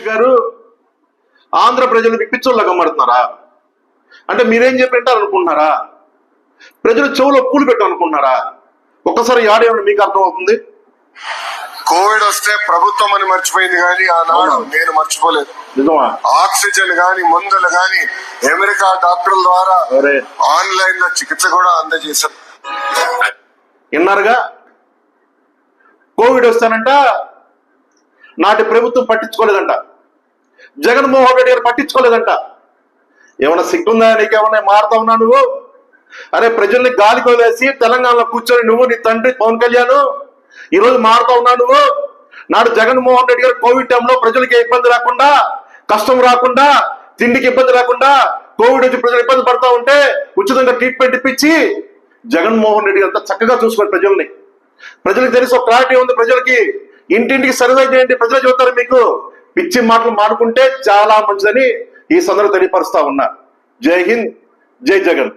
గారు ఆంధ్ర ప్రజలు పిచ్చోళ్ళ గమ్మడుతున్నారా? అంటే మీరేం చెప్పింటారు అనుకుంటున్నారా? ప్రజలు చెవులో పూలు పెట్టాలనుకుంటున్నారా? ఒక్కసారి యాడేమన్నా మీకు అర్థం అవుతుంది. కోవిడ్ వస్తే ప్రభుత్వం అని మర్చిపోయింది కానీ ఆనాడు నేను మర్చిపోలేదు. నిజమా? ఆక్సిజన్ గాని మందులు గాని అమెరికా డాక్టర్ల ద్వారా ఆన్లైన్ లో చికిత్స కూడా అందజేశారు. విన్నారుగా? కోవిడ్ వస్తానంట నాటి ప్రభుత్వం పట్టించుకోలేదంట, జగన్మోహన్ రెడ్డి గారు పట్టించుకోలేదంట. ఏమన్నా సిగ్గుందా నీకేమన్నా? మారుతా ఉన్నా నువ్వు? అరే ప్రజల్ని గాలికి వదిలేసి తెలంగాణలో కూర్చొని నువ్వు నీ తండ్రి పవన్ కళ్యాణ్ ఈరోజు మారుతా ఉన్నా నువ్వు. నాడు జగన్మోహన్ రెడ్డి గారు కోవిడ్ టైంలో ప్రజలకి ఇబ్బంది రాకుండా, కష్టం రాకుండా, తిండికి ఇబ్బంది రాకుండా, కోవిడ్ వచ్చి ప్రజలు ఇబ్బంది పడతా ఉంటే ఉచితంగా ట్రీట్మెంట్ ఇప్పించి జగన్మోహన్ రెడ్డి అంతా చక్కగా చూసుకోండి ప్రజల్ని. ప్రజలకు తెలిసి ఒక క్లారిటీ ఉంది ప్రజలకి. ఇంటింటికి సర్వే చేయండి, ప్రజలు చెబుతారు మీకు. పిచ్చి మాటలు మానుకుంటే చాలా మంచిదని ఈ సందర్భంగా తెలియపరుస్తా ఉన్నా. జై హింద్, జై జగన్.